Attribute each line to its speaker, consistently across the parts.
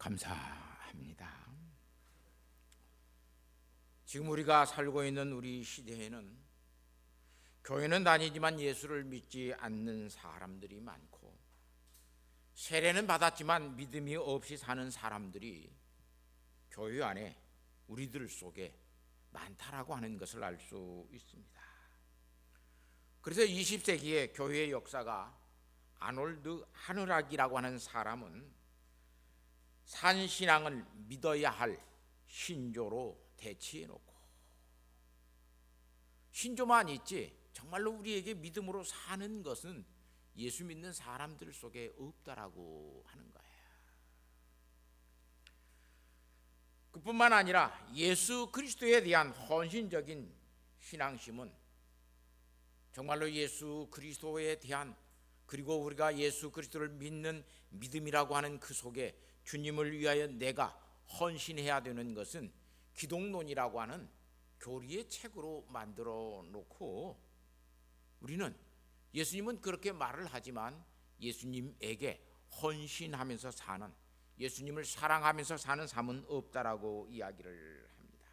Speaker 1: 감사합니다. 지금 우리가 살고 있는 우리 시대에는 교회는 다니지만 예수를 믿지 않는 사람들이 많고, 세례는 받았지만 믿음이 없이 사는 사람들이 교회 안에 우리들 속에 많다라고 하는 것을 알 수 있습니다. 그래서 20세기의 교회의 역사가 아놀드 하느락이라고 하는 사람은 산신앙을 믿어야 할 신조로 대치해놓고, 신조만 있지 정말로 우리에게 믿음으로 사는 것은 예수 믿는 사람들 속에 없다라고 하는 거예요. 그뿐만 아니라 예수 그리스도에 대한 헌신적인 신앙심은 정말로 예수 그리스도에 대한, 그리고 우리가 예수 그리스도를 믿는 믿음이라고 하는 그 속에 주님을 위하여 내가 헌신해야 되는 것은 기독론이라고 하는 교리의 책으로 만들어 놓고, 우리는 예수님은 그렇게 말을 하지만 예수님에게 헌신하면서 사는, 예수님을 사랑하면서 사는 삶은 없다라고 이야기를 합니다.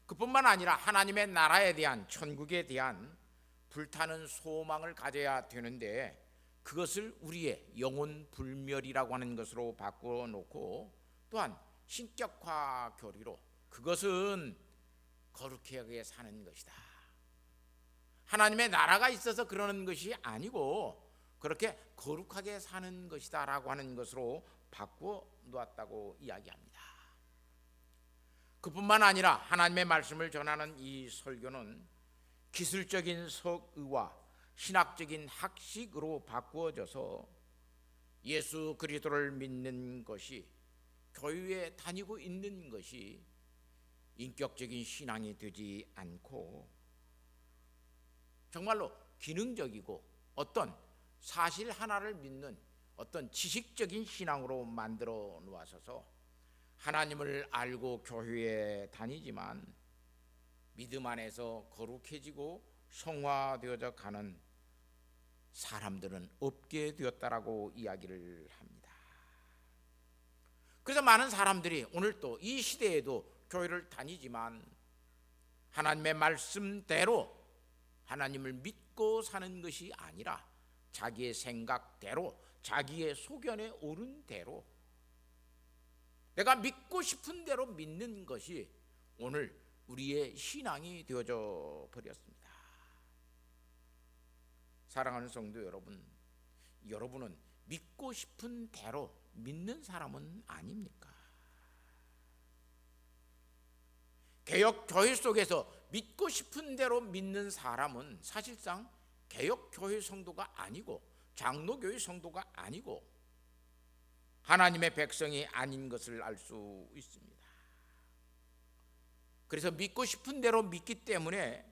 Speaker 1: 그뿐만 아니라 하나님의 나라에 대한, 천국에 대한 불타는 소망을 가져야 되는데, 그것을 우리의 영혼 불멸이라고 하는 것으로 바꾸어 놓고, 또한 신격화 교리로 그것은 거룩하게 사는 것이다, 하나님의 나라가 있어서 그러는 것이 아니고 그렇게 거룩하게 사는 것이다 라고 하는 것으로 바꾸어 놓았다고 이야기합니다. 그뿐만 아니라 하나님의 말씀을 전하는 이 설교는 기술적인 석의와 신학적인 학식으로 바꾸어져서 예수 그리스도를 믿는 것이, 교회에 다니고 있는 것이 인격적인 신앙이 되지 않고 정말로 기능적이고 어떤 사실 하나를 믿는 어떤 지식적인 신앙으로 만들어 놓아서 하나님을 알고 교회에 다니지만 믿음 안에서 거룩해지고 성화되어져 가는 사람들은 없게 되었다라고 이야기를 합니다. 그래서 많은 사람들이 오늘 또 이 시대에도 교회를 다니지만 하나님의 말씀대로 하나님을 믿고 사는 것이 아니라 자기의 생각대로, 자기의 소견에 옳은 대로, 내가 믿고 싶은 대로 믿는 것이 오늘 우리의 신앙이 되어져 버렸습니다. 사랑하는 성도 여러분, 여러분은 믿고 싶은 대로 믿는 사람은 아닙니까? 개혁교회 속에서 믿고 싶은 대로 믿는 사람은 사실상 개혁교회 성도가 아니고 장로교회 성도가 아니고 하나님의 백성이 아닌 것을 알 수 있습니다. 그래서 믿고 싶은 대로 믿기 때문에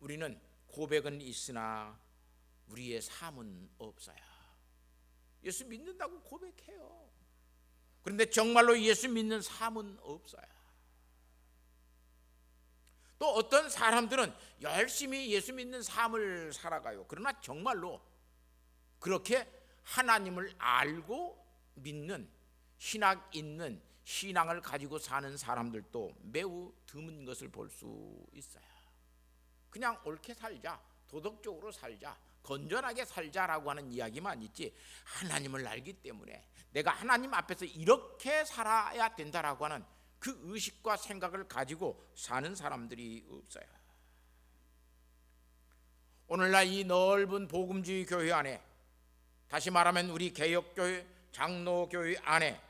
Speaker 1: 우리는 고백은 있으나 우리의 삶은 없어요. 예수 믿는다고 고백해요. 그런데 정말로 예수 믿는 삶은 없어요. 또 어떤 사람들은 열심히 예수 믿는 삶을 살아가요. 그러나 정말로 그렇게 하나님을 알고 믿는, 신학 있는 신앙을 가지고 사는 사람들도 매우 드문 것을 볼 수 있어요. 그냥 옳게 살자, 도덕적으로 살자, 건전하게 살자라고 하는 이야기만 있지, 하나님을 알기 때문에 내가 하나님 앞에서 이렇게 살아야 된다라고 하는 그 의식과 생각을 가지고 사는 사람들이 없어요. 오늘날 이 넓은 복음주의 교회 안에, 다시 말하면 우리 개혁교회, 장로교회 안에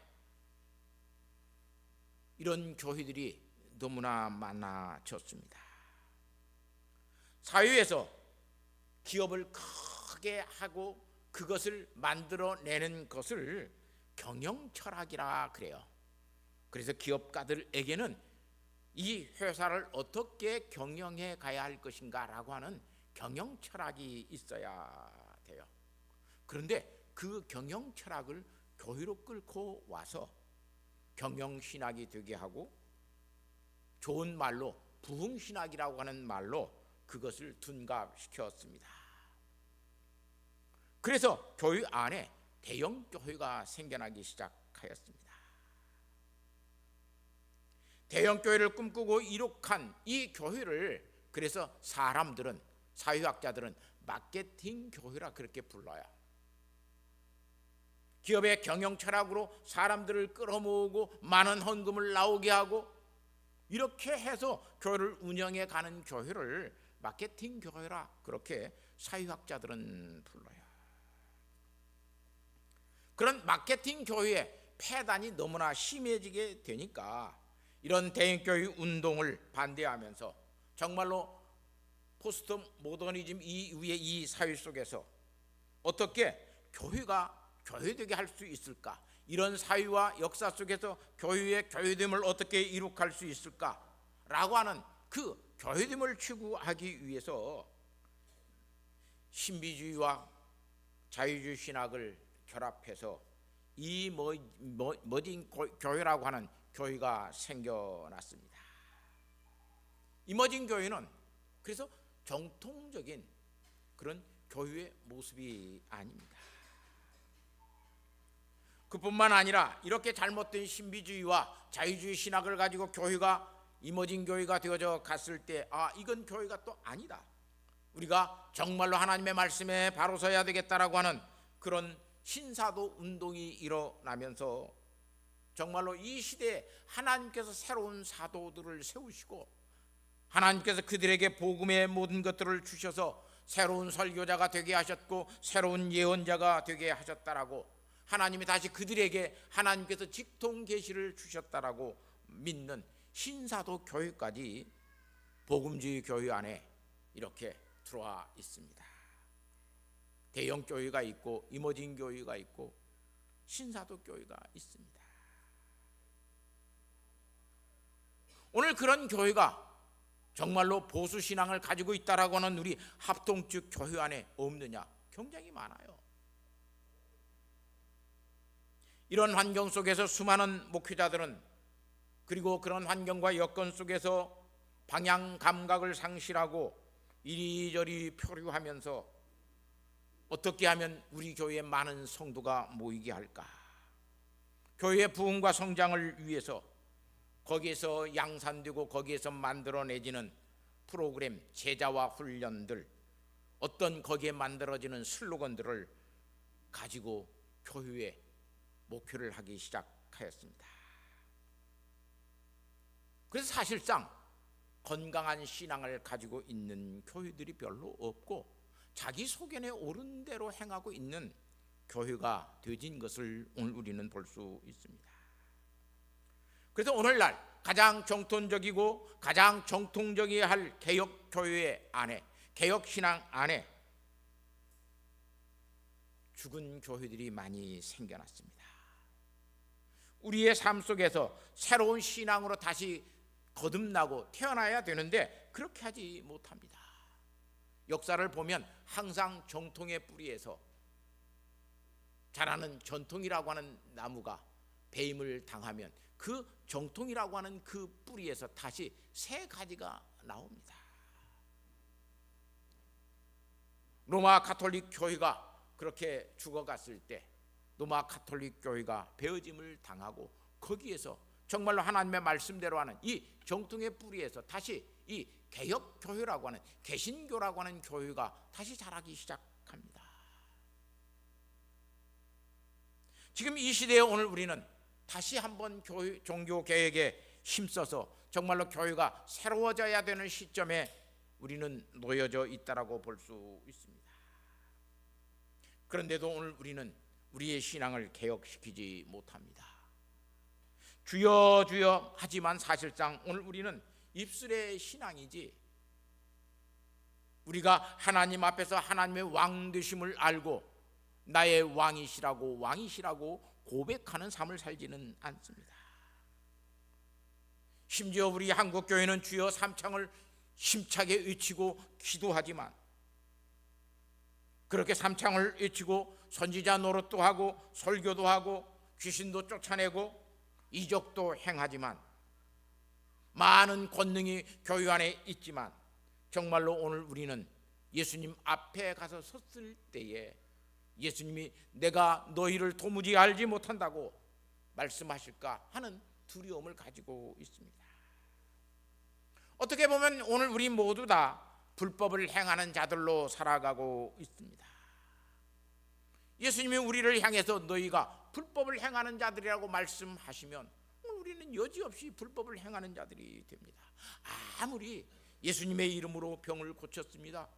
Speaker 1: 이런 교회들이 너무나 많아졌습니다. 사회에서 기업을 크게 하고 그것을 만들어내는 것을 경영철학이라 그래요. 그래서 기업가들에게는 이 회사를 어떻게 경영해 가야 할 것인가라고 하는 경영철학이 있어야 돼요. 그런데 그 경영철학을 교회로 끌고 와서 경영신학이 되게 하고, 좋은 말로 부흥신학이라고 하는 말로 그것을 둔갑시켰습니다. 그래서 교회 안에 대형 교회가 생겨나기 시작하였습니다. 대형 교회를 꿈꾸고 이룩한 이 교회를 그래서 사람들은, 사회학자들은 마케팅 교회라 그렇게 불러요. 기업의 경영 철학으로 사람들을 끌어모으고 많은 헌금을 나오게 하고 이렇게 해서 교회를 운영해 가는 교회를 마케팅 교회라 그렇게 사회학자들은 불러요. 그런 마케팅 교회의 폐단이 너무나 심해지게 되니까 이런 대형교회 운동을 반대하면서 정말로 포스트 모더니즘 이후의 이 사회 속에서 어떻게 교회가 교회되게 할 수 있을까? 이런 사회와 역사 속에서 교회의 교회됨을 어떻게 이룩할 수 있을까라고 하는 그 교회됨을 추구하기 위해서 신비주의와 자유주의 신학을 결합해서 이 이머징 교회라고 하는 교회가 생겨났습니다. 이머징 교회는 그래서 정통적인 그런 교회의 모습이 아닙니다. 그뿐만 아니라 이렇게 잘못된 신비주의와 자유주의 신학을 가지고 교회가 이머징 교회가 되어져 갔을 때 이건 교회가 또 아니다. 우리가 정말로 하나님의 말씀에 바로 서야 되겠다라고 하는 그런 신사도 운동이 일어나면서 정말로 이 시대에 하나님께서 새로운 사도들을 세우시고 하나님께서 그들에게 복음의 모든 것들을 주셔서 새로운 설교자가 되게 하셨고 새로운 예언자가 되게 하셨다라고 하나님이 다시 그들에게 하나님께서 직통 계시를 주셨다라고 믿는 신사도 교회까지 복음주의 교회 안에 이렇게 들어와 있습니다. 대형 교회가 있고 이머징 교회가 있고 신사도 교회가 있습니다. 오늘 그런 교회가 정말로 보수 신앙을 가지고 있다라고 하는 우리 합동측 교회 안에 없느냐? 굉장히 많아요. 이런 환경 속에서 수많은 목회자들은 그리고 그런 환경과 여건 속에서 방향 감각을 상실하고 이리저리 표류하면서 어떻게 하면 우리 교회에 많은 성도가 모이게 할까? 교회의 부흥과 성장을 위해서 거기에서 양산되고 거기에서 만들어내지는 프로그램, 제자와 훈련들, 어떤 거기에 만들어지는 슬로건들을 가지고 교회에 목회를 하기 시작하였습니다. 그래서 사실상 건강한 신앙을 가지고 있는 교회들이 별로 없고 자기 소견에 옳은 대로 행하고 있는 교회가 되진 것을 오늘 우리는 볼 수 있습니다. 그래서 오늘날 가장 정통적이고 가장 정통적이어야 할 개혁 교회 안에, 개혁 신앙 안에 죽은 교회들이 많이 생겨났습니다. 우리의 삶 속에서 새로운 신앙으로 다시 거듭나고 태어나야 되는데 그렇게 하지 못합니다. 역사를 보면 항상 정통의 뿌리에서 자라는 전통이라고 하는 나무가 배임을 당하면 그 정통이라고 하는 그 뿌리에서 다시 새 가지가 나옵니다. 로마 가톨릭 교회가 그렇게 죽어갔을 때 로마 가톨릭 교회가 베어짐을 당하고 거기에서 정말로 하나님의 말씀대로 하는 이 정통의 뿌리에서 다시 이 개혁 교회라고 하는 개신교라고 하는 교회가 다시 자라기 시작합니다. 지금 이 시대에 오늘 우리는 다시 한번 종교 개혁에 힘써서 정말로 교회가 새로워져야 되는 시점에 우리는 놓여져 있다라고 볼 수 있습니다. 그런데도 오늘 우리는 우리의 신앙을 개혁시키지 못합니다. 주여 주여 하지만 사실상 오늘 우리는 입술의 신앙이지 우리가 하나님 앞에서 하나님의 왕 되심을 알고 나의 왕이시라고 고백하는 삶을 살지는 않습니다. 심지어 우리 한국교회는 주여 삼창을 힘차게 외치고 기도하지만 그렇게 삼창을 외치고 선지자 노릇도 하고 설교도 하고 귀신도 쫓아내고 이적도 행하지만 많은 권능이 교회 안에 있지만 정말로 오늘 우리는 예수님 앞에 가서 섰을 때에 예수님이 내가 너희를 도무지 알지 못한다고 말씀하실까 하는 두려움을 가지고 있습니다. 어떻게 보면 오늘 우리 모두 다 불법을 행하는 자들로 살아가고 있습니다. 예수님이 우리를 향해서 너희가 불법을 행하는 자들이라고 말씀하시면 우리는 여지없이 불법을 행하는 자들이 됩니다. 아무리 예수님의 이름으로 병을 고쳤습니다.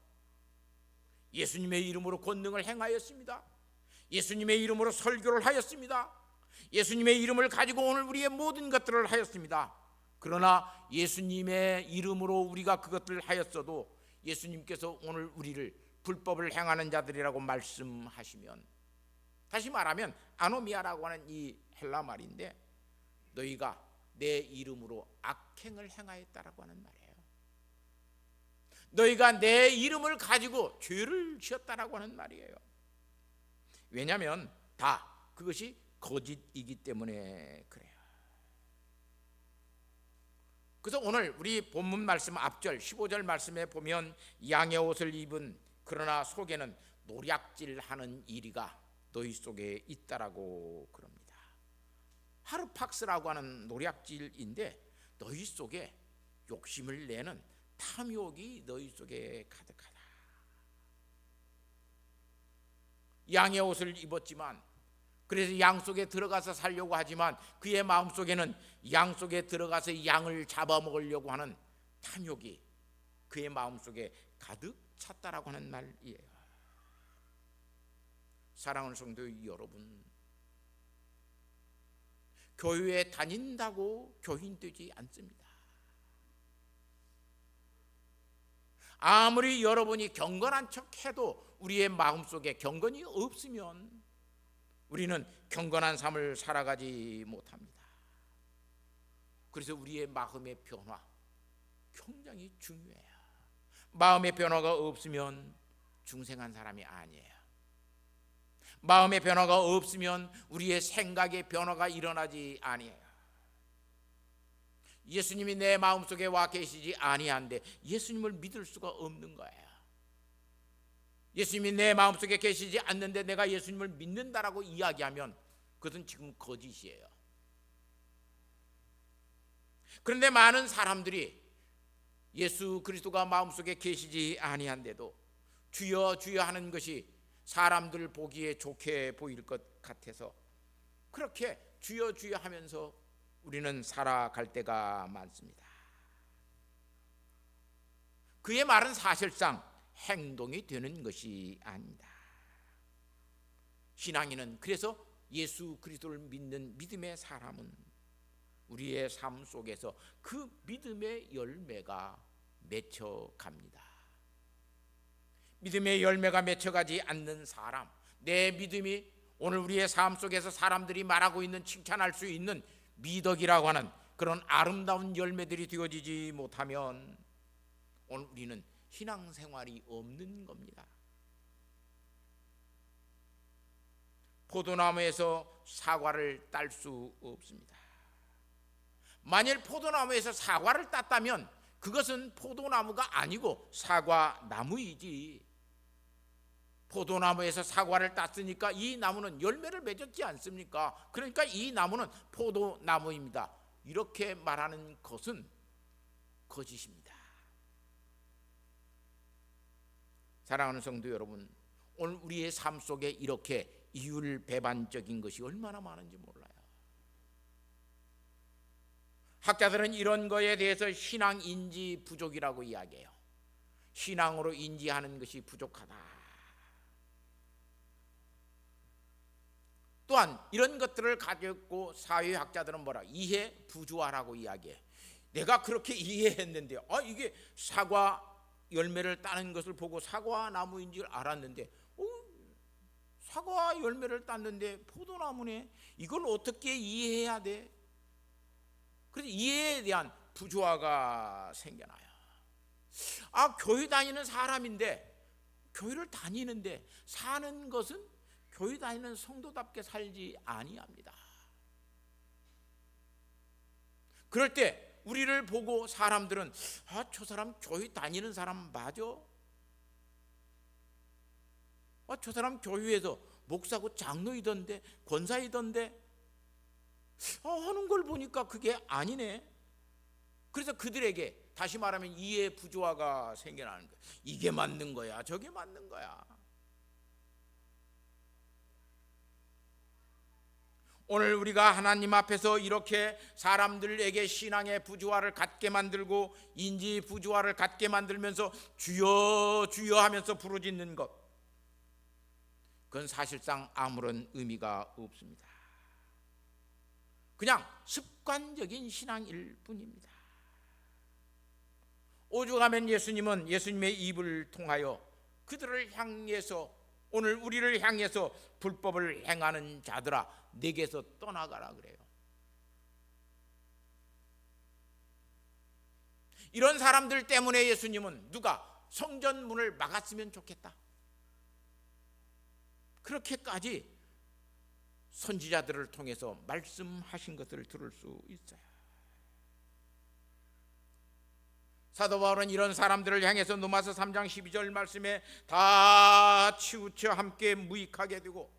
Speaker 1: 예수님의 이름으로 권능을 행하였습니다. 예수님의 이름으로 설교를 하였습니다. 예수님의 이름을 가지고 오늘 우리의 모든 것들을 하였습니다. 그러나 예수님의 이름으로 우리가 그것들을 하였어도 예수님께서 오늘 우리를 불법을 행하는 자들이라고 말씀하시면, 다시 말하면 아노미아라고 하는 이 헬라 말인데, 너희가 내 이름으로 악행을 행하였다라고 하는 말이에요. 너희가 내 이름을 가지고 죄를 지었다라고 하는 말이에요. 왜냐하면 다 그것이 거짓이기 때문에 그래요. 그래서 오늘 우리 본문 말씀 앞절 15절 말씀에 보면 양의 옷을 입은 그러나 속에는 노략질하는 이리가 너희 속에 있다라고 그럽니다. 하르팍스라고 하는 노략질인데 너희 속에 욕심을 내는 탐욕이 너희 속에 가득하다. 양의 옷을 입었지만, 그래서 양 속에 들어가서 살려고 하지만 그의 마음속에는 양 속에 들어가서 양을 잡아먹으려고 하는 탐욕이 그의 마음속에 가득 찼다라고 하는 말이에요. 사랑하는 성도 여러분, 교회에 다닌다고 교인되지 않습니다. 아무리 여러분이 경건한 척해도 우리의 마음속에 경건이 없으면 우리는 경건한 삶을 살아가지 못합니다. 그래서 우리의 마음의 변화 굉장히 중요해요. 마음의 변화가 없으면 중생한 사람이 아니에요. 마음의 변화가 없으면 우리의 생각의 변화가 일어나지 아니에요. 예수님이 내 마음속에 와 계시지 아니한데 예수님을 믿을 수가 없는 거예요. 예수님이 내 마음속에 계시지 않는데 내가 예수님을 믿는다라고 이야기하면 그것은 지금 거짓이에요. 그런데 많은 사람들이 예수 그리스도가 마음속에 계시지 아니한데도 주여 주여 하는 것이 사람들 보기에 좋게 보일 것 같아서 그렇게 주여 주여 하면서 우리는 살아갈 때가 많습니다. 그의 말은 사실상 행동이 되는 것이 아닙니다. 신앙인은, 그래서 예수 그리스도를 믿는 믿음의 사람은 우리의 삶 속에서 그 믿음의 열매가 맺혀갑니다. 믿음의 열매가 맺혀가지 않는 사람, 내 믿음이 오늘 우리의 삶 속에서 사람들이 말하고 있는, 칭찬할 수 있는 미덕이라고 하는 그런 아름다운 열매들이 되어지지 못하면 오늘 우리는 신앙생활이 없는 겁니다. 포도나무에서 사과를 딸 수 없습니다. 만일 포도나무에서 사과를 땄다면 그것은 포도나무가 아니고 사과나무이지, 포도나무에서 사과를 땄으니까 이 나무는 열매를 맺었지 않습니까? 그러니까 이 나무는 포도나무입니다. 이렇게 말하는 것은 거짓입니다. 사랑하는 성도 여러분, 오늘 우리의 삶 속에 이렇게 이율배반적인 것이 얼마나 많은지 몰라요. 학자들은 이런 거에 대해서 신앙 인지 부족이라고 이야기해요. 신앙으로 인지하는 것이 부족하다. 또한 이런 것들을 가졌고 사회학자들은 뭐라, 이해 부조화라고 이야기해. 내가 그렇게 이해했는데 이게 사과 열매를 따는 것을 보고 사과나무인 줄 알았는데 사과 열매를 땄는데 포도나무네. 이걸 어떻게 이해해야 돼? 그래서 이해에 대한 부조화가 생겨나요. 교회 다니는 사람인데, 교회를 다니는데 사는 것은 교회 다니는 성도답게 살지 아니합니다. 그럴 때 우리를 보고 사람들은 저 사람 교회 다니는 사람 맞아? 저 사람 교회에서 목사고 장로이던데 권사이던데 하는 걸 보니까 그게 아니네. 그래서 그들에게 다시 말하면 이해 부조화가 생겨나는 거야. 이게 맞는 거야, 저게 맞는 거야. 오늘 우리가 하나님 앞에서 이렇게 사람들에게 신앙의 부조화를 갖게 만들고 인지 부조화를 갖게 만들면서 주여 주여 하면서 부르짖는 것, 그건 사실상 아무런 의미가 없습니다. 그냥 습관적인 신앙일 뿐입니다. 오죽하면 예수님은 예수님의 입을 통하여 그들을 향해서, 오늘 우리를 향해서 불법을 행하는 자들아 내게서 떠나가라 그래요. 이런 사람들 때문에 예수님은 누가 성전 문을 막았으면 좋겠다, 그렇게까지 선지자들을 통해서 말씀하신 것을 들을 수 있어요. 사도 바울은 이런 사람들을 향해서 로마서 3장 12절 말씀에 다 치우쳐 함께 무익하게 되고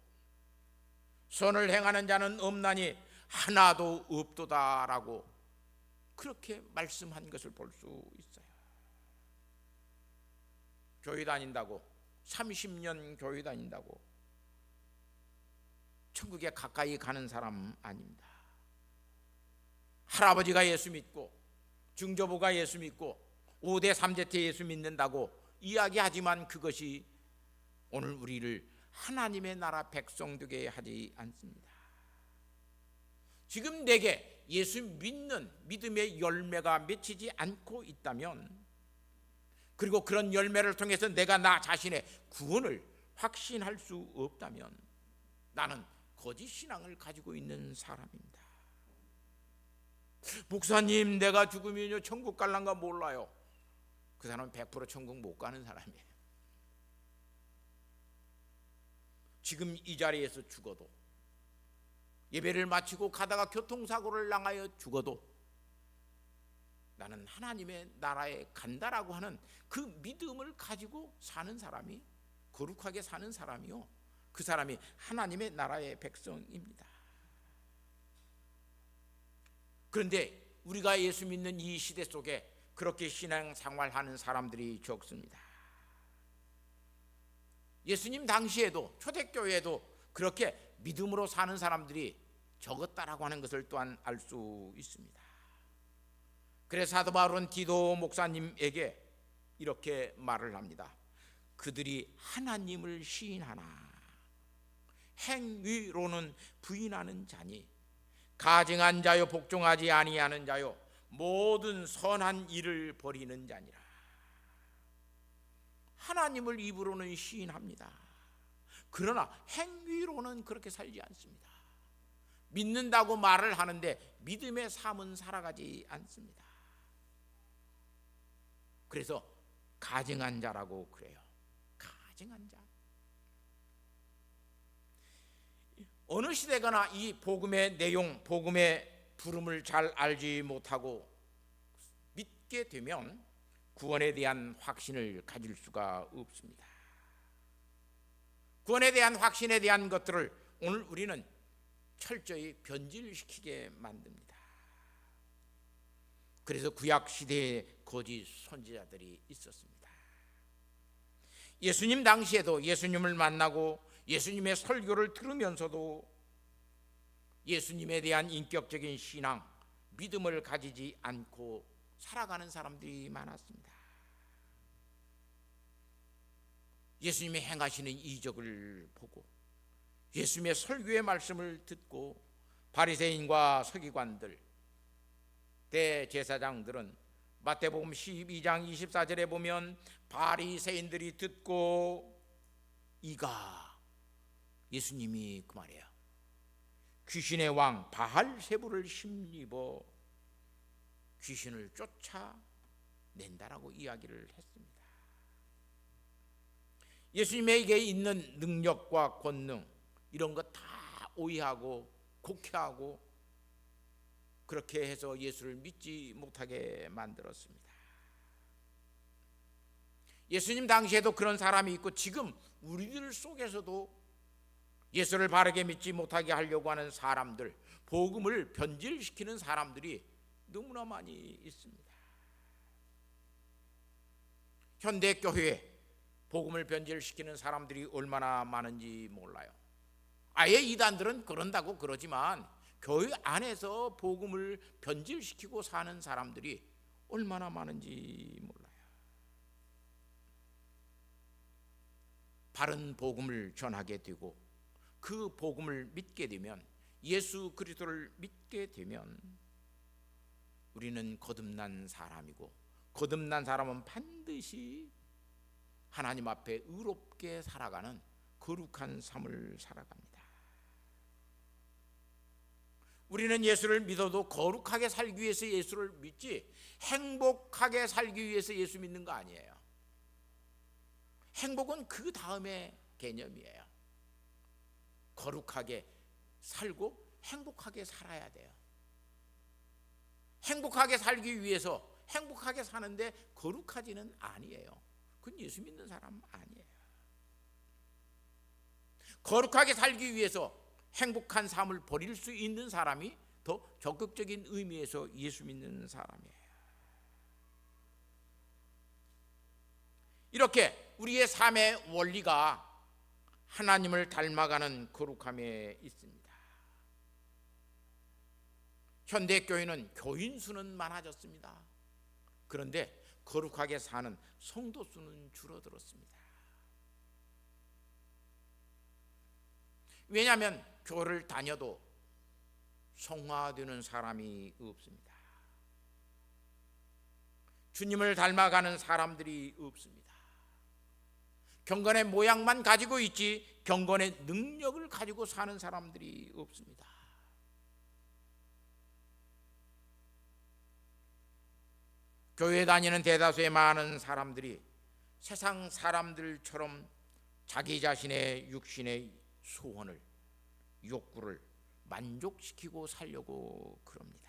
Speaker 1: 선을 행하는 자는 없나니 하나도 없도다라고 그렇게 말씀한 것을 볼 수 있어요. 교회 다닌다고 30년 교회 다닌다고 천국에 가까이 가는 사람 아닙니다. 할아버지가 예수 믿고 증조부가 예수 믿고 5대 3대째 예수 믿는다고 이야기하지만 그것이 오늘 우리를 하나님의 나라 백성 되게 하지 않습니다. 지금 내게 예수 믿는 믿음의 열매가 맺히지 않고 있다면, 그리고 그런 열매를 통해서 내가 나 자신의 구원을 확신할 수 없다면 나는 거짓 신앙을 가지고 있는 사람입니다. 목사님, 내가 죽으면 천국 갈란가 몰라요. 그 사람은 100% 천국 못 가는 사람이에요. 지금 이 자리에서 죽어도, 예배를 마치고 가다가 교통사고를 당하여 죽어도 나는 하나님의 나라에 간다라고 하는 그 믿음을 가지고 사는 사람이, 거룩하게 사는 사람이요, 그 사람이 하나님의 나라의 백성입니다. 그런데 우리가 예수 믿는 이 시대 속에 그렇게 신앙생활하는 사람들이 적습니다. 예수님 당시에도 초대교회에도 그렇게 믿음으로 사는 사람들이 적었다라고 하는 것을 또한 알 수 있습니다. 그래서 사도 바울은 디도 목사님에게 이렇게 말을 합니다. 그들이 하나님을 시인하나 행위로는 부인하는 자니 가증한 자요 복종하지 아니하는 자요 모든 선한 일을 버리는 자니라. 하나님을 입으로는 시인합니다. 그러나 행위로는 그렇게 살지 않습니다. 믿는다고 말을 하는데 믿음의 삶은 살아가지 않습니다. 그래서 가증한 자라고 그래요. 가증한 자. 어느 시대가나 이 복음의 내용, 복음의 부름을 잘 알지 못하고 믿게 되면 구원에 대한 확신을 가질 수가 없습니다. 구원에 대한 확신에 대한 것들을 오늘 우리는 철저히 변질시키게 만듭니다. 그래서 구약 시대에 거짓 선지자들이 있었습니다. 예수님 당시에도 예수님을 만나고 예수님의 설교를 들으면서도 예수님에 대한 인격적인 신앙, 믿음을 가지지 않고 살아가는 사람들이 많았습니다. 예수님이 행하시는 이적을 보고 예수님의 설교의 말씀을 듣고 바리새인과 서기관들, 대제사장들은 마태복음 12장 24절에 보면 바리새인들이 듣고 이가, 예수님이 그 말이에요, 귀신의 왕 바알세부를 힘입어 귀신을 쫓아낸다라고 이야기를 했습니다. 예수님에게 있는 능력과 권능 이런 것 다 오해하고 곡해하고 그렇게 해서 예수를 믿지 못하게 만들었습니다. 예수님 당시에도 그런 사람이 있고 지금 우리들 속에서도 예수를 바르게 믿지 못하게 하려고 하는 사람들, 복음을 변질시키는 사람들이 너무나 많이 있습니다. 현대 교회에 복음을 변질시키는 사람들이 얼마나 많은지 몰라요. 아예 이단들은 그런다고 그러지만 교회 안에서 복음을 변질시키고 사는 사람들이 얼마나 많은지 몰라요. 바른 복음을 전하게 되고 그 복음을 믿게 되면, 예수 그리스도를 믿게 되면 우리는 거듭난 사람이고, 거듭난 사람은 반드시 하나님 앞에 의롭게 살아가는 거룩한 삶을 살아갑니다. 우리는 예수를 믿어도 거룩하게 살기 위해서 예수를 믿지 행복하게 살기 위해서 예수 믿는 거 아니에요. 행복은 그 다음의 개념이에요. 거룩하게 살고 행복하게 살아야 돼요. 행복하게 살기 위해서 행복하게 사는데 거룩하지는 아니에요. 그건 예수 믿는 사람 아니에요. 거룩하게 살기 위해서 행복한 삶을 버릴 수 있는 사람이 더 적극적인 의미에서 예수 믿는 사람이에요. 이렇게 우리의 삶의 원리가 하나님을 닮아가는 거룩함에 있습니다. 현대 교회는 교인 수는 많아졌습니다. 그런데 거룩하게 사는 성도 수는 줄어들었습니다. 왜냐하면 교회를 다녀도 성화되는 사람이 없습니다. 주님을 닮아가는 사람들이 없습니다. 경건의 모양만 가지고 있지 경건의 능력을 가지고 사는 사람들이 없습니다. 교회 다니는 대다수의 많은 사람들이 세상 사람들처럼 자기 자신의 육신의 소원을, 욕구를 만족시키고 살려고 그럽니다.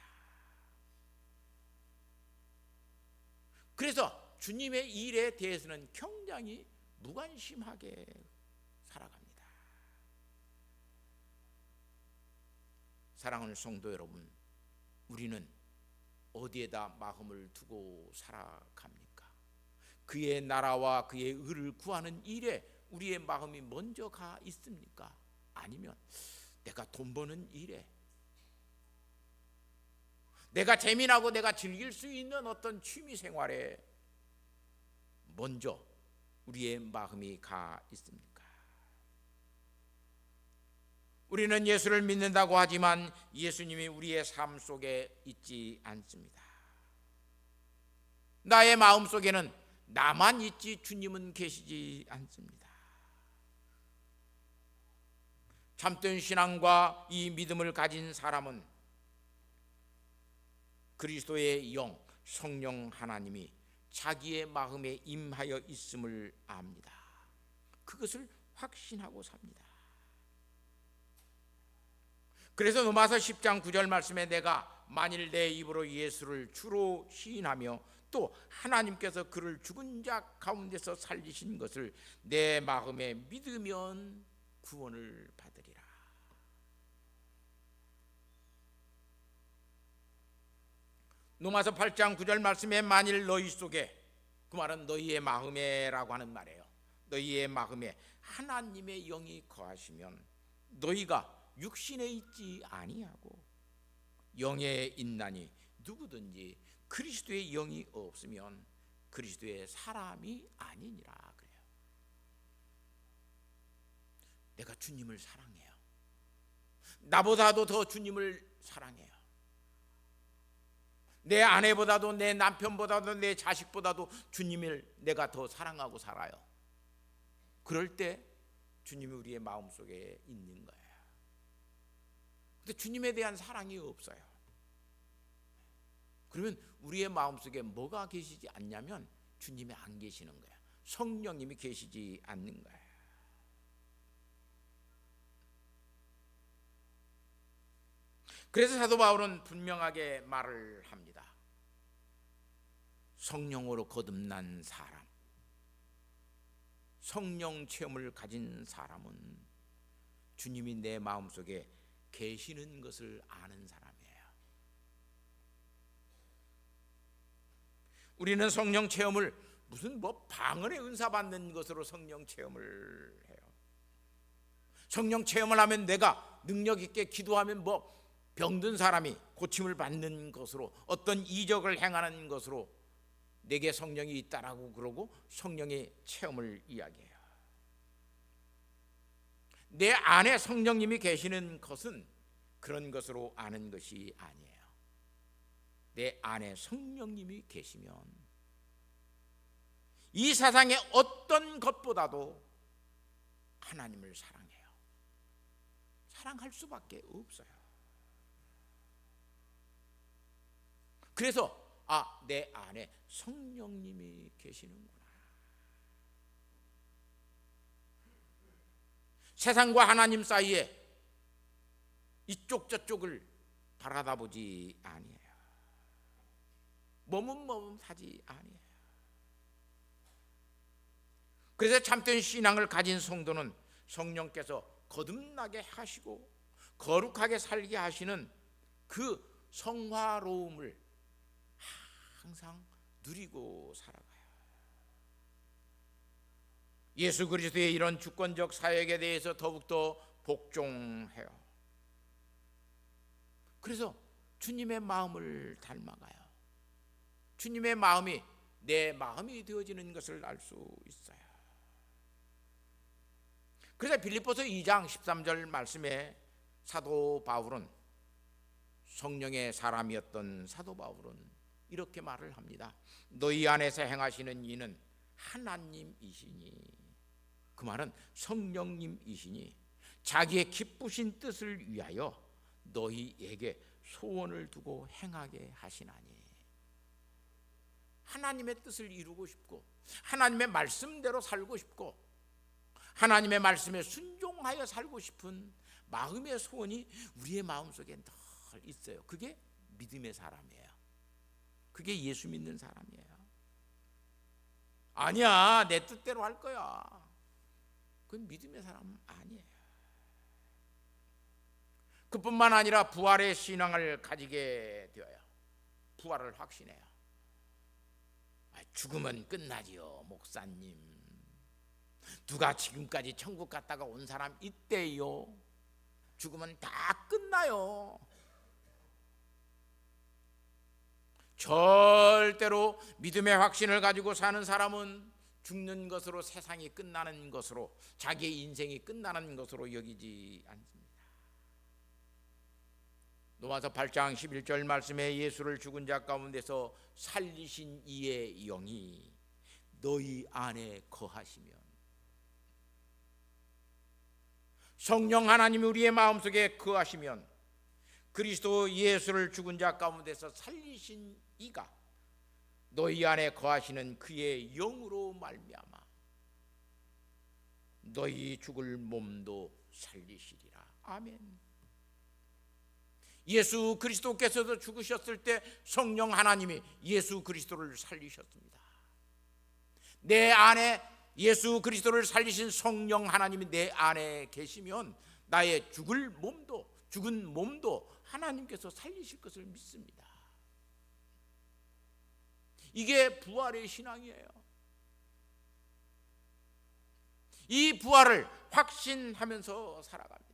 Speaker 1: 그래서 주님의 일에 대해서는 굉장히 무관심하게 살아갑니다. 사랑하는 성도 여러분, 우리는 어디에다 마음을 두고 살아갑니까? 그의 나라와 그의 의를 구하는 일에 우리의 마음이 먼저 가 있습니까? 아니면 내가 돈 버는 일에, 내가 재미나고 내가 즐길 수 있는 어떤 취미 생활에 먼저 우리의 마음이 가 있습니까? 우리는 예수를 믿는다고 하지만 예수님이 우리의 삶 속에 있지 않습니다. 나의 마음 속에는 나만 있지 주님은 계시지 않습니다. 참된 신앙과 이 믿음을 가진 사람은 그리스도의 영, 성령 하나님이 자기의 마음에 임하여 있음을 압니다. 그것을 확신하고 삽니다. 그래서 로마서 10장 9절 말씀에 내가 만일 내 입으로 예수를 주로 시인하며 또 하나님께서 그를 죽은 자 가운데서 살리신 것을 내 마음에 믿으면 구원을 받으리라. 로마서 8장 9절 말씀에 만일 너희 속에, 그 말은 너희의 마음에라고 하는 말이에요. 너희의 마음에 하나님의 영이 거하시면 너희가 육신에 있지 아니하고 영에 있나니 누구든지 그리스도의 영이 없으면 그리스도의 사람이 아니니라 그래요. 내가 주님을 사랑해요. 나보다도 더 주님을 사랑해요. 내 아내보다도 내 남편보다도 내 자식보다도 주님을 내가 더 사랑하고 살아요. 그럴 때 주님이 우리의 마음속에 있는 거예요. 근데 주님에 대한 사랑이 없어요. 그러면 우리의 마음속에 뭐가 계시지 않냐면 주님이 안 계시는 거예요. 성령님이 계시지 않는 거예요. 그래서 사도 바울은 분명하게 말을 합니다. 성령으로 거듭난 사람, 성령 체험을 가진 사람은 주님이 내 마음속에 계시는 것을 아는 사람이에요. 우리는 성령 체험을 무슨 방언의 은사 받는 것으로 성령 체험을 해요. 성령 체험을 하면 내가 능력 있게 기도하면 병든 사람이 고침을 받는 것으로, 어떤 이적을 행하는 것으로 내게 성령이 있다라고 그러고 성령의 체험을 이야기해요. 내 안에 성령님이 계시는 것은 그런 것으로 아는 것이 아니에요. 내 안에 성령님이 계시면 이 세상의 어떤 것보다도 하나님을 사랑해요. 사랑할 수밖에 없어요. 그래서 내 안에 성령님이 계시는구나. 세상과 하나님 사이에 이쪽 저쪽을 바라다 보지 아니에요. 머뭇머뭇하지 아니에요. 그래서 참된 신앙을 가진 성도는 성령께서 거듭나게 하시고 거룩하게 살게 하시는 그 성화로움을 항상 누리고 살아가요. 예수 그리스도의 이런 주권적 사역에 대해서 더욱더 복종해요. 그래서 주님의 마음을 닮아가요. 주님의 마음이 내 마음이 되어지는 것을 알 수 있어요. 그래서 빌립보서 2장 13절 말씀에 사도 바울은, 성령의 사람이었던 사도 바울은 이렇게 말을 합니다. 너희 안에서 행하시는 이는 하나님이시니, 그 말은 성령님이시니 자기의 기쁘신 뜻을 위하여 너희에게 소원을 두고 행하게 하시나니. 하나님의 뜻을 이루고 싶고 하나님의 말씀대로 살고 싶고 하나님의 말씀에 순종하여 살고 싶은 마음의 소원이 우리의 마음속에 늘 있어요. 그게 믿음의 사람이에요. 그게 예수 믿는 사람이에요. 아니야, 내 뜻대로 할 거야. 그건 믿음의 사람은 아니에요. 그뿐만 아니라 부활의 신앙을 가지게 되어요. 부활을 확신해요. 죽으면 끝나지요, 목사님. 누가 지금까지 천국 갔다가 온 사람 있대요? 죽으면 다 끝나요. 절대로 믿음의 확신을 가지고 사는 사람은 죽는 것으로, 세상이 끝나는 것으로, 자기의 인생이 끝나는 것으로 여기지 않습니다. 로마서 8장 11절 말씀에 예수를 죽은 자 가운데서 살리신 이의 영이 너희 안에 거하시면, 성령 하나님이 우리의 마음속에 거하시면 그리스도 예수를 죽은 자 가운데서 살리신 이가 너희 안에 거하시는 그의 영으로 말미암아 너희 죽을 몸도 살리시리라. 아멘. 예수 그리스도께서도 죽으셨을 때 성령 하나님이 예수 그리스도를 살리셨습니다. 내 안에 예수 그리스도를 살리신 성령 하나님이 내 안에 계시면 나의 죽은 몸도 하나님께서 살리실 것을 믿습니다. 이게 부활의 신앙이에요. 이 부활을 확신하면서 살아갑니다.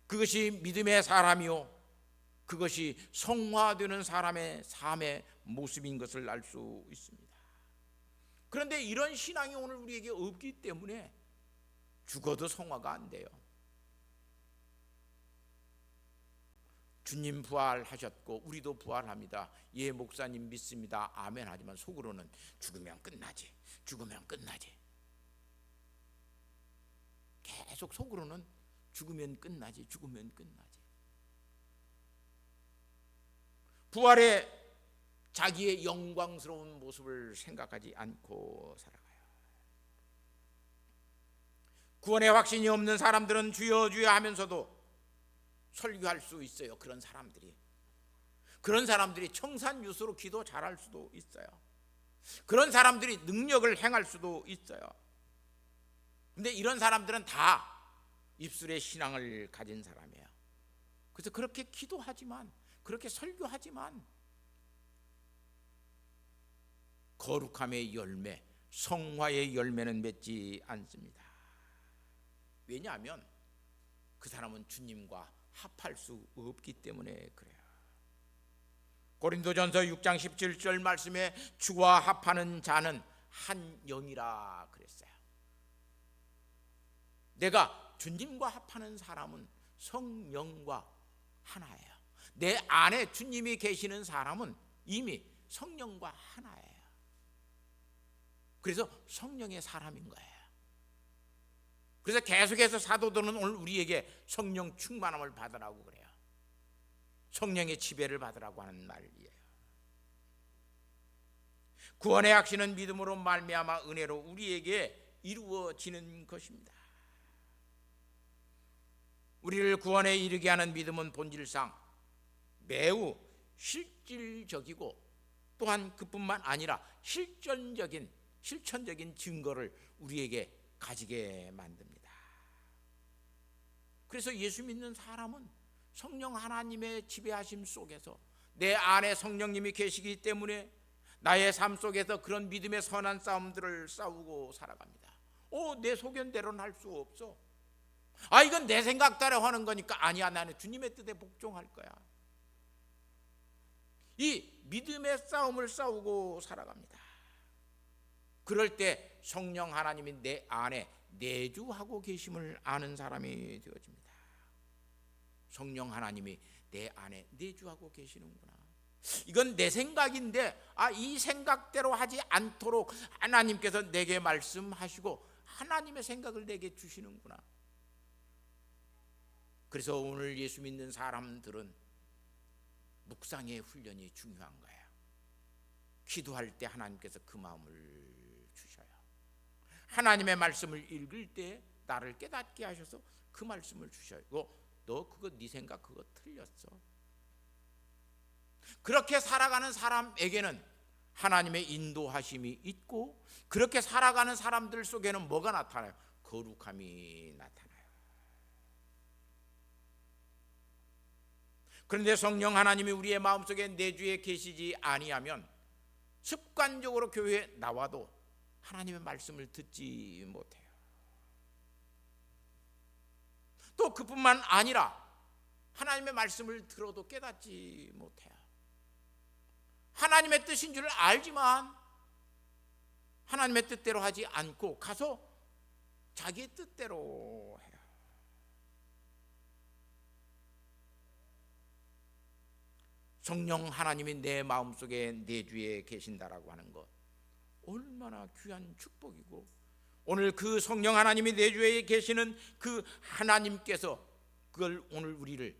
Speaker 1: 그것이 믿음의 사람이요, 그것이 성화되는 사람의 삶의 모습인 것을 알 수 있습니다. 그런데 이런 신앙이 오늘 우리에게 없기 때문에 죽어도 성화가 안 돼요. 주님 부활하셨고 우리도 부활합니다. 예, 목사님 믿습니다. 아멘. 하지만 속으로는 죽으면 끝나지, 죽으면 끝나지. 계속 속으로는 죽으면 끝나지, 죽으면 끝나지. 부활의 자기의 영광스러운 모습을 생각하지 않고 살아가요. 구원의 확신이 없는 사람들은 주여 주여 하면서도 설교할 수 있어요. 그런 사람들이 청산유수로 기도 잘할 수도 있어요. 그런 사람들이 능력을 행할 수도 있어요. 근데 이런 사람들은 다 입술의 신앙을 가진 사람이에요. 그래서 그렇게 기도하지만, 그렇게 설교하지만 거룩함의 열매, 성화의 열매는 맺지 않습니다. 왜냐하면 그 사람은 주님과 합할 수 없기 때문에 그래요. 고린도전서 6장 17절 말씀에 주와 합하는 자는 한 영이라 그랬어요. 내가 주님과 합하는 사람은 성령과 하나예요. 내 안에 주님이 계시는 사람은 이미 성령과 하나예요. 그래서 성령의 사람인 거예요. 그래서 계속해서 사도들은 오늘 우리에게 성령 충만함을 받으라고 그래요. 성령의 지배를 받으라고 하는 말이에요. 구원의 확신은 믿음으로 말미암아 은혜로 우리에게 이루어지는 것입니다. 우리를 구원에 이르게 하는 믿음은 본질상 매우 실질적이고, 또한 그뿐만 아니라 실천적인 증거를 우리에게 가지게 만듭니다. 그래서 예수 믿는 사람은 성령 하나님의 지배하심 속에서 내 안에 성령님이 계시기 때문에 나의 삶 속에서 그런 믿음의 선한 싸움들을 싸우고 살아갑니다. 내 소견대로는 할 수 없어. 이건 내 생각대로 하는 거니까. 아니야, 나는 주님의 뜻에 복종할 거야. 이 믿음의 싸움을 싸우고 살아갑니다. 그럴 때 성령 하나님이 내 안에 내주하고 계심을 아는 사람이 되어집니다. 성령 하나님이 내 안에 내주하고 계시는구나. 이건 내 생각인데 이 생각대로 하지 않도록 하나님께서 내게 말씀하시고 하나님의 생각을 내게 주시는구나. 그래서 오늘 예수 믿는 사람들은 묵상의 훈련이 중요한 거예요. 기도할 때 하나님께서 그 마음을 주셔요. 하나님의 말씀을 읽을 때 나를 깨닫게 하셔서 그 말씀을 주셔요. 너 그거 네 생각 그거 틀렸어. 그렇게 살아가는 사람에게는 하나님의 인도하심이 있고, 그렇게 살아가는 사람들 속에는 뭐가 나타나요? 거룩함이 나타나요. 그런데 성령 하나님이 우리의 마음속에 내주에 계시지 아니하면 습관적으로 교회에 나와도 하나님의 말씀을 듣지 못해요. 또 그뿐만 아니라 하나님의 말씀을 들어도 깨닫지 못해요. 하나님의 뜻인 줄 알지만 하나님의 뜻대로 하지 않고 가서 자기의 뜻대로 해요. 성령 하나님이 내 마음속에 내주에 계신다라고 하는 것, 얼마나 귀한 축복이고, 오늘 그 성령 하나님이 내주에 계시는 그 하나님께서 그걸 오늘 우리를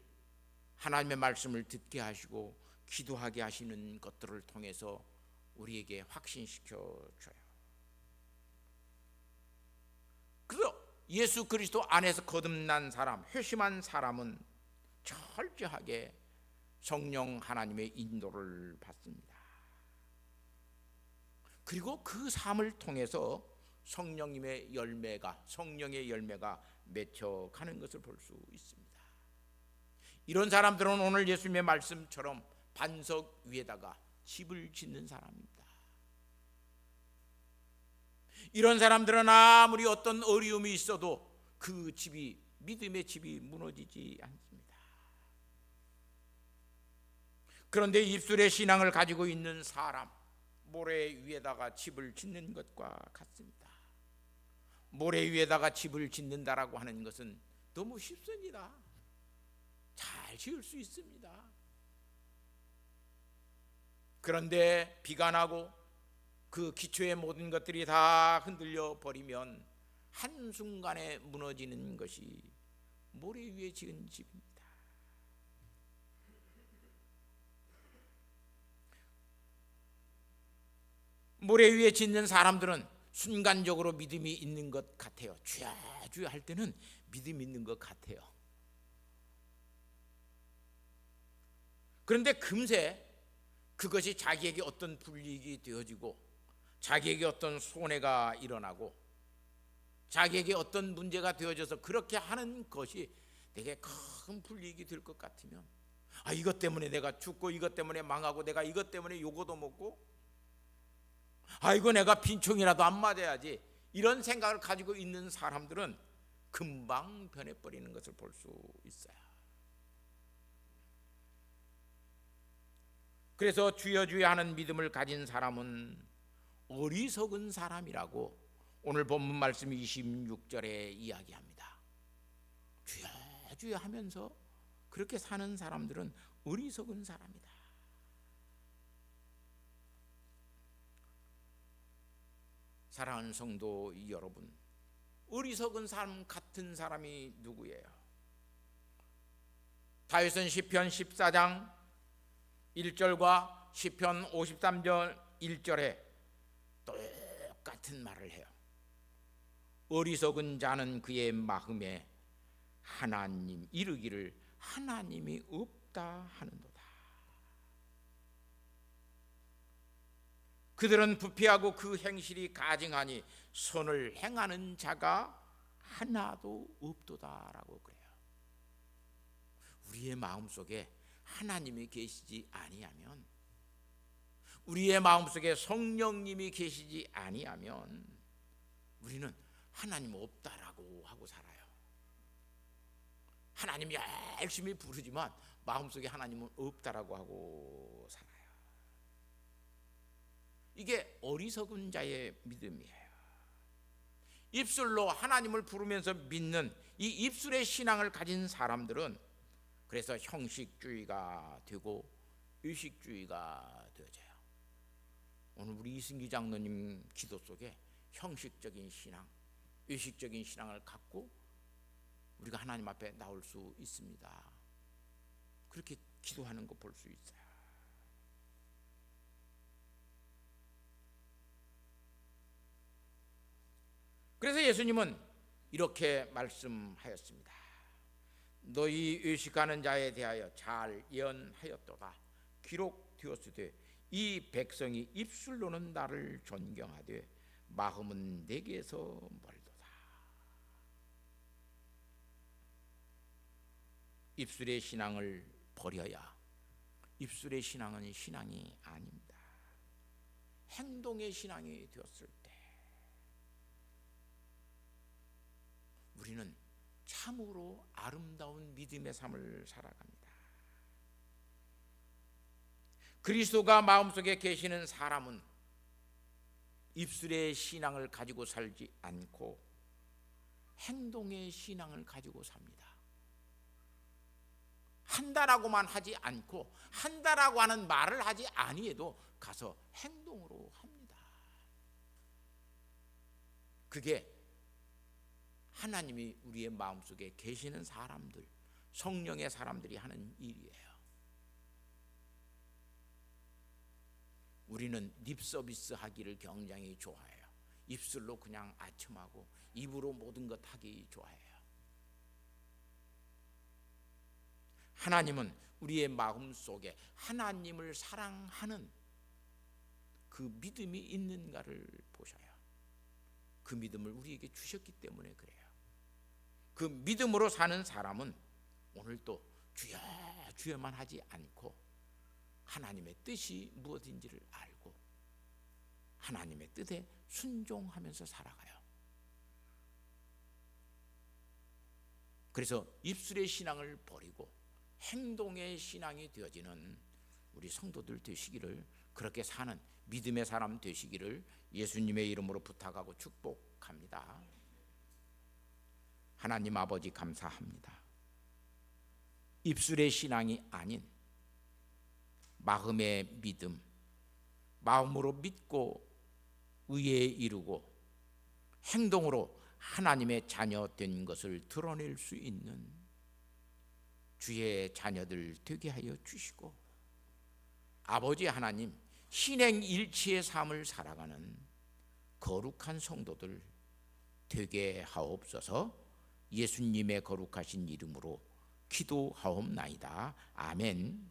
Speaker 1: 하나님의 말씀을 듣게 하시고 기도하게 하시는 것들을 통해서 우리에게 확신시켜 줘요. 그래서 예수 그리스도 안에서 거듭난 사람, 회심한 사람은 철저하게 성령 하나님의 인도를 받습니다. 그리고 그 삶을 통해서 성령의 열매가 맺혀가는 것을 볼 수 있습니다. 이런 사람들은 오늘 예수님의 말씀처럼 반석 위에다가 집을 짓는 사람입니다. 이런 사람들은 아무리 어떤 어려움이 있어도 그 집이, 믿음의 집이 무너지지 않습니다. 그런데 입술의 신앙을 가지고 있는 사람, 모래 위에다가 집을 짓는 것과 같습니다. 모래 위에다가 집을 짓는다라고 하는 것은 너무 쉽습니다. 잘 지을 수 있습니다. 그런데 비가 나고 그 기초의 모든 것들이 다 흔들려 버리면 한순간에 무너지는 것이 모래 위에 지은 집입니다. 모래 위에 짓는 사람들은 순간적으로 믿음이 있는 것 같아요. 주야 주야 할 때는 믿음이 있는 것 같아요. 그런데 금세 그것이 자기에게 어떤 불이익이 되어지고 자기에게 어떤 손해가 일어나고 자기에게 어떤 문제가 되어져서 그렇게 하는 것이 되게 큰 불이익이 될 것 같으면, 이것 때문에 내가 죽고 이것 때문에 망하고 내가 이것 때문에 요거도 먹고 이거 내가 빈총이라도 안 맞아야지, 이런 생각을 가지고 있는 사람들은 금방 변해버리는 것을 볼 수 있어요. 그래서 주여 주여 하는 믿음을 가진 사람은 어리석은 사람이라고 오늘 본문 말씀 26절에 이야기합니다. 주여 주여 하면서 그렇게 사는 사람들은 어리석은 사람이다. 사랑하는 성도 여러분, 어리석은 사람 같은 사람이 누구예요? 다윗은 시편 14장 1절과 시편 53절 1절에 똑같은 말을 해요. 어리석은 자는 그의 마음에 하나님 이르기를 하나님이 없다 하는도다. 그들은 부패하고 그 행실이 가증하니 선을 행하는 자가 하나도 없도다라고 그래요. 우리의 마음속에 하나님이 계시지 아니하면, 우리의 마음속에 성령님이 계시지 아니하면 우리는 하나님 없다라고 하고 살아요. 하나님 열심히 부르지만 마음속에 하나님은 없다라고 하고 살아요. 이게 어리석은 자의 믿음이에요. 입술로 하나님을 부르면서 믿는 이 입술의 신앙을 가진 사람들은 그래서 형식주의가 되고 의식주의가 되어져요. 오늘 우리 이승기 장로님 기도 속에 형식적인 신앙, 의식적인 신앙을 갖고 우리가 하나님 앞에 나올 수 있습니다. 그렇게 기도하는 거 볼 수 있어요. 그래서 예수님은 이렇게 말씀하였습니다. 너희 의식하는 자에 대하여 잘 예언하였도다. 기록되었으되 이 백성이 입술로는 나를 존경하되 마음은 내게서 멀도다. 입술의 신앙을 버려야 입술의 신앙은 신앙이 아닙니다. 행동의 신앙이 되었을 때 우리는 참으로 아름다운 믿음의 삶을 살아갑니다. 그리스도가 마음속에 계시는 사람은 입술의 신앙을 가지고 살지 않고 행동의 신앙을 가지고 삽니다. 한다라고만 하지 않고 한다라고 하는 말을 하지 아니해도 가서 행동으로 합니다. 그게 하나님이 우리의 마음속에 계시는 사람들, 성령의 사람들이 하는 일이에요. 우리는 립 서비스 하기를 굉장히 좋아해요. 입술로 그냥 아첨하고 입으로 모든 것 하기 좋아해요. 하나님은 우리의 마음 속에 하나님을 사랑하는 그 믿음이 있는가를 보셔요. 그 믿음을 우리에게 주셨기 때문에 그래요. 그 믿음으로 사는 사람은 오늘도 주여 주여만 하지 않고 하나님의 뜻이 무엇인지를 알고 하나님의 뜻에 순종하면서 살아가요. 그래서 입술의 신앙을 버리고 행동의 신앙이 되어지는 우리 성도들 되시기를, 그렇게 사는 믿음의 사람 되시기를 예수님의 이름으로 부탁하고 축복합니다. 하나님 아버지 감사합니다. 입술의 신앙이 아닌 마음의 믿음, 마음으로 믿고 의에 이르고 행동으로 하나님의 자녀 된 것을 드러낼 수 있는 주의 자녀들 되게 하여 주시고, 아버지 하나님 신행일치의 삶을 살아가는 거룩한 성도들 되게 하옵소서. 예수님의 거룩하신 이름으로 기도하옵나이다. 아멘.